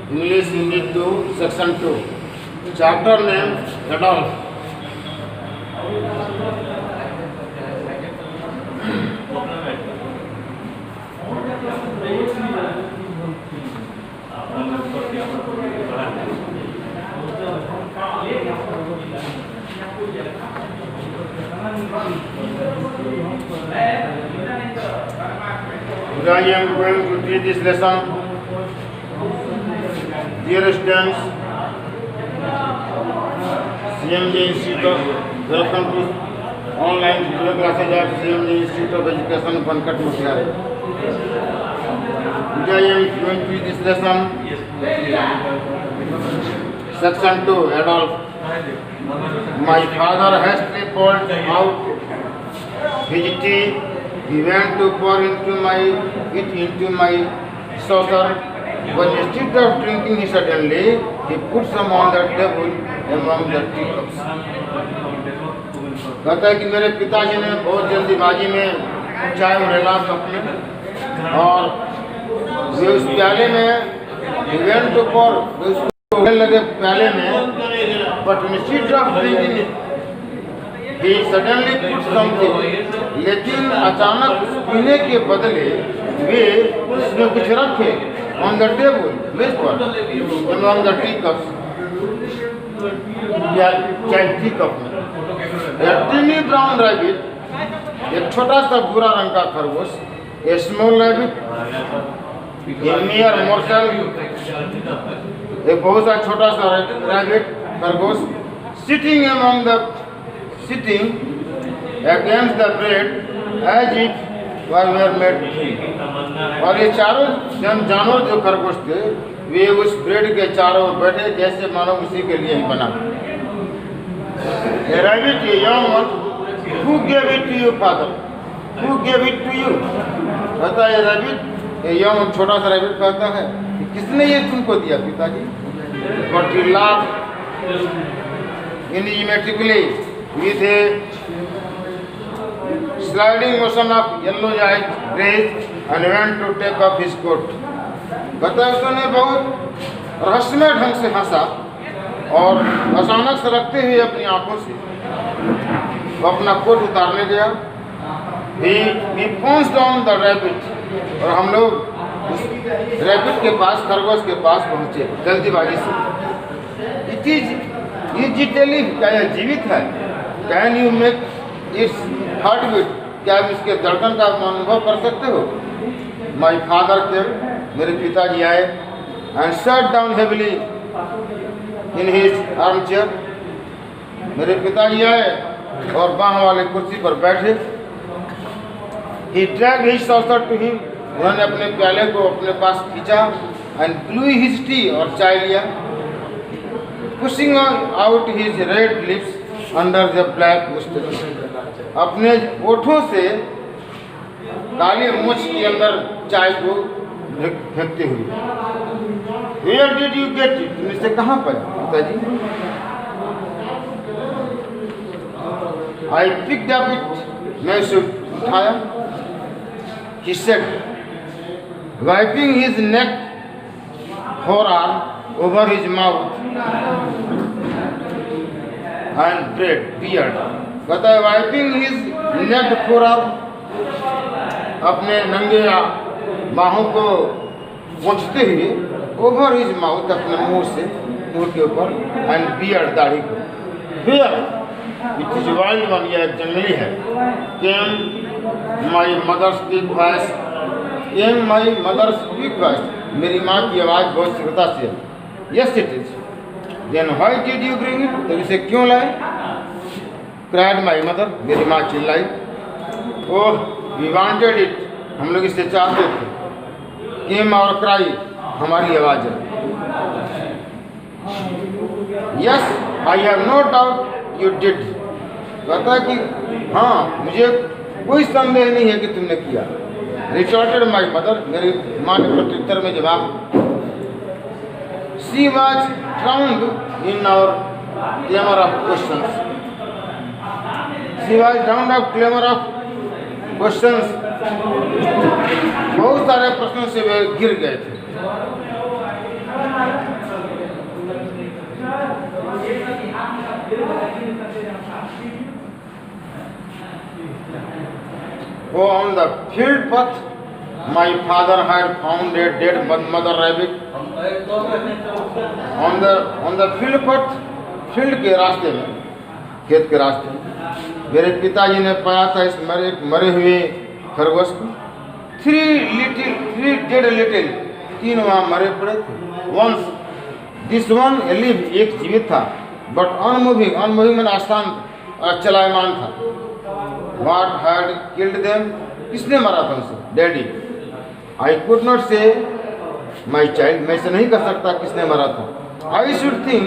English Unit 2, Section 2. Chapter name Adolf. Today I am going to teach this lesson. Dear students, CMJ Institute, welcome to online video classes at CMJ Institute of Education, Bankat Mutiare. Today I am going to teach this lesson. Section 2, Adolf. My father hastily poured out his tea. He went to pour it into my saucer. But instead of drinking it suddenly, he put some on the table among the teacups. कहता है कि मेरे पिताजी ने बहुत जल्दीबाजी में चाय उड़ेला अपने और वे उस प्याले में इवेंट पर उड़ने लगे प्याले में, but instead of drinking it, he suddenly put something. लेकिन अचानक पीने के बदले वे उसमें कुछ रखे on the table, मेज पर, among the teacups, या चाय teacup में. A tiny brown rabbit, एक छोटा सा भूरा रंग का खरगोश, a small rabbit, a mere morsel, एक बहुत सा छोटा सा rabbit खरगोश, sitting against the bread as if were made to eat. और ये चारों जानवर जो खरगोश थे वे उस ब्रेड के चारों बैठे जैसे मानो उसी के लिए ही बना. A rabbit, a young one, who gave it to you, father? Who gave it to you? कहता है rabbit, a young one, छोटा सा rabbit कहता है किसने ये तुमको दिया पिताजी? But he laughed enigmatically with a sliding motion of yellow-eyed rays and went to take off his coat. बताया उसने बहुत रहस्यमय ढंग से हंसा और अचानक सरकते हुए अपनी आंखों से वो अपना कोट उतारने गया. He pounced on the rabbit और हम लोग उस रैबिट के पास, खरगोश के पास पहुंचे जल्दीबाजी से. It is live, क्या यह जीवित है? Can you make its heartbeat? क्या आप इसके धड़कन का अनुभव कर सकते हो? My father came, मेरे पिताजी आए, and sat down heavily in his armchair. मेरे पिताजी आए और बाह वाले कुर्सी पर बैठे. He dragged his saucer to him. उन्होंने अपने प्याले को अपने पास खींचा and blew his tea और चाय लिया. Pushing out his red lips under the black mustache. अपने ओठों से काले मूंछ के अंदर चाय को फेंकते हुए. Where did you get it? तुमने इसे कहाँ पाया पिताजी? I picked up it. मैं इसे उठाया. He said, wiping his neck forearm over his mouth and beard. कहता है wiping his neck forearm, अपने नंगे बाहों को पोंछते हुए, over his mouth, अपने मुंह के ऊपर, and beard, दाढ़ी को. Here, it is wild one, यह जंगली है. Came my mother's big voice. Came my mother's big voice. मेरी माँ की आवाज़ बहुत शीघ्रता से. Yes, it is. Then why did you bring it? तो इसे क्यों लाए? Cried my mother. मेरी माँ चिल्लाई. Oh, we wanted it. हम लोग इसे चाहते थे. Came our cry. हमारी आवाज़ है. Yes, I have no doubt you did. कहता कि हाँ, मुझे कोई संदेह नहीं है कि तुमने किया. Retorted my mother. मेरी माँ ने प्रत्युत्तर में जवाब. She was drowned in our clamor of questions. She was drowned of clamor of questions. बहुत सारे प्रश्नों से वे गिर गए थे. go on the field path, my father had found a dead mother rabbit. On the field path, field के रास्ते में, खेत के रास्ते में मेरे पिताजी ने पाया था इस मरे हुए खरगोश को। 3 dead little, 3 वहाँ मरे पड़े थे। Once this one alive, एक जीवित था, but unmoving में अशांत, चलायमान था। What had killed them? किसने मारा था उसे? Daddy. I could not say my child. मैं ऐसे नहीं कर सकता किसने मारा था। I should think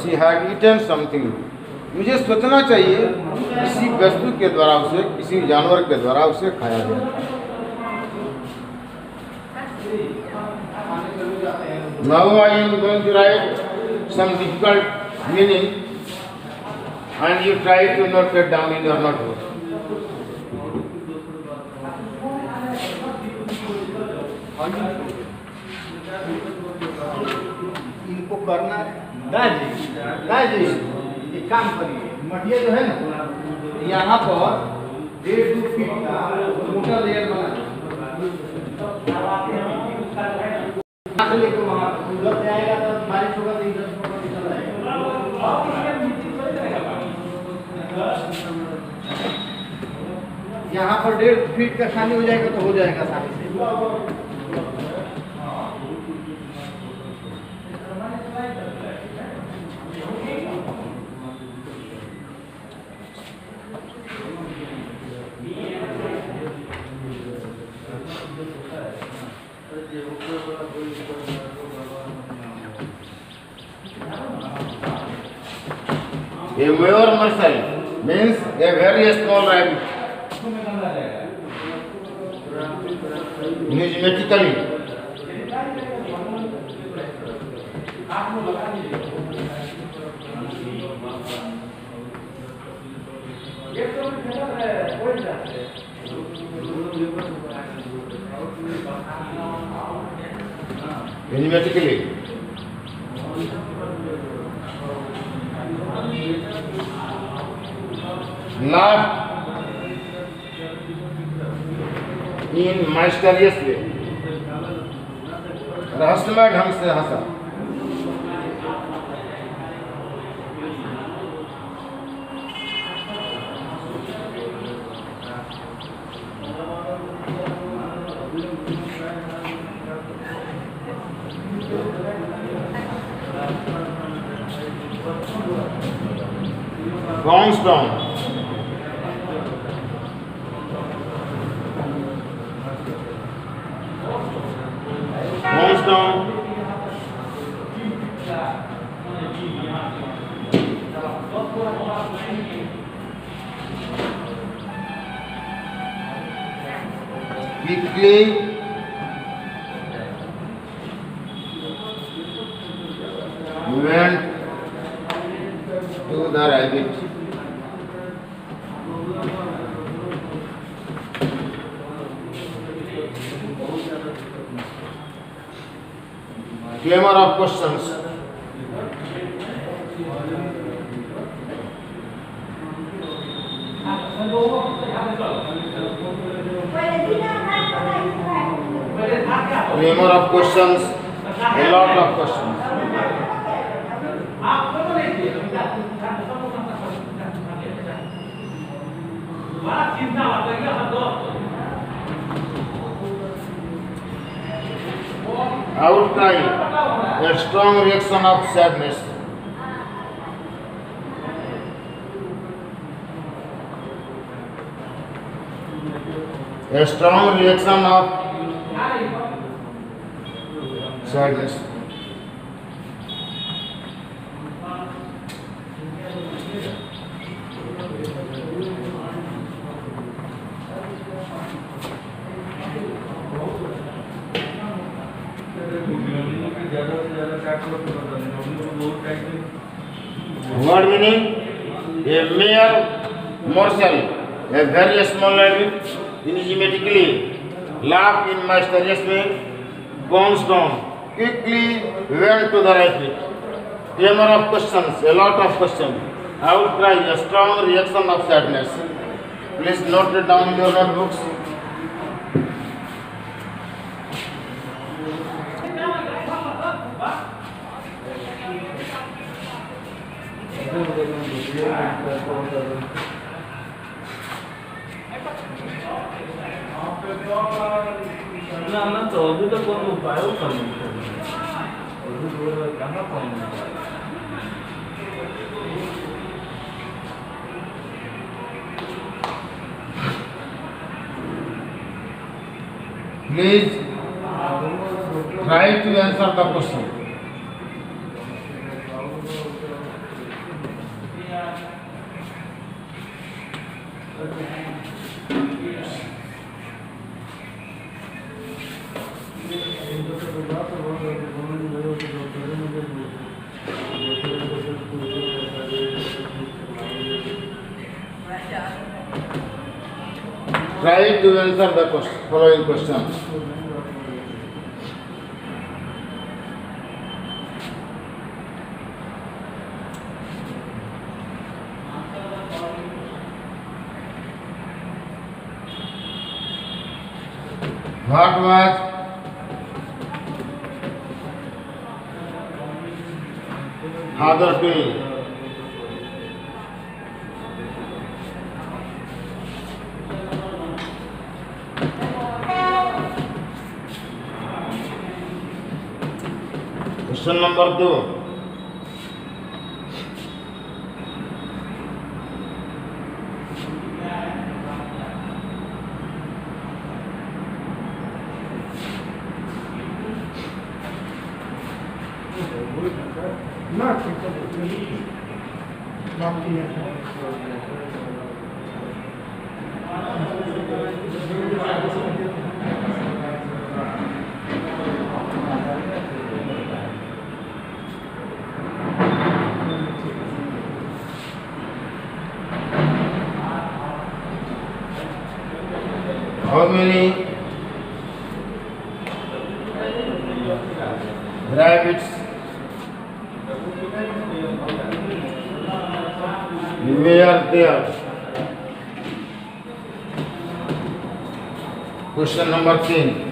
she had eaten something. मुझे सोचना चाहिए किसी वस्तु के द्वारा उसे, किसी जानवर के द्वारा उसे खाया गया। Now I am going to write some difficult meaning, and you try to note it down in your notebook. इनको करना दाजी एक काम करिए, मटिया जो है ना यहाँ पर 1.5 फीट का मोटा लेयर बना लेके वहाँ उधर से आएगा तो बारिश होगा तो इधर निकल आएगा। यहाँ पर 1.5 फीट का खाली हो जाएगा तो हो जाएगा सारी से। A mayor mursel means a very small rabbit. Numismatically, laugh in mysterious way, रहस्यमय ढंग से हंसा। Bounce down. Bounce down. Quickly went to the rabbit. Clamor of questions. Clamor of questions. A lot of questions. Outcry, a strong reaction of sadness. A strong reaction of sadness. Word meaning: a mere morsel, a very small rabbit, enigmatically laughed in mysterious way, bounced down, quickly went to the rabbit. Clamor of questions, a lot of questions. Outcry, a strong reaction of sadness. Please note it down in your notebooks. ना तो अभी तो कोई उपाय करनी कहाँ करना Please try to answer the question. Try to answer the following questions. What was father doing? Question number 2. How many rabbits were there? Question number 3.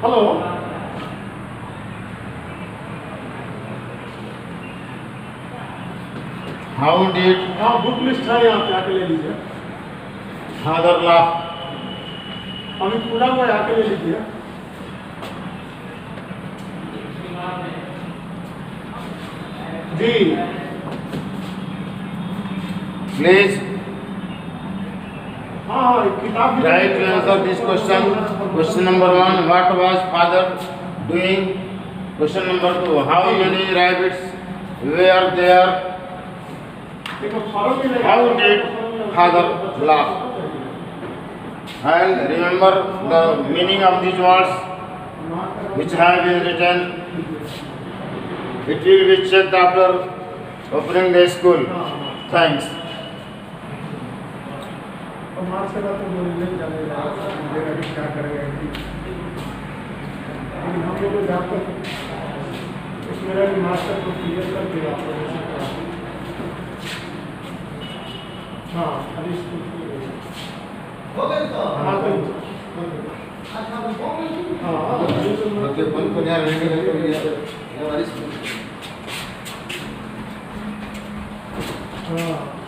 Hello How did हाँ बुक लिस्ट है यहाँ पे आके ले लीजिए father laugh? अभी पूरा हुआ है, आके ले लीजिए जी Please हाँ हाँ एक किताब भी try to answer this question. Question number 1. What was father doing? Question number 2. How many rabbits were there? देखो फॉर्म भी नहीं How did father laugh? And remember the meaning of these words which have been written. It will be checked after opening the school. Thanks. और marks के बाद तो वो result चलेगा देखा कि क्या करेगा लेकिन हम लोग जहाँ तक इस मेरा भी मास्टर को क्लियर कर दिया आपको हाँ अभी स्कूल हो गए तो हाँ तो अच्छा हो गए हाँ अभी तो मैं Okay, one को ध्यान रखिएगा तो ये हमारी स्कूल हाँ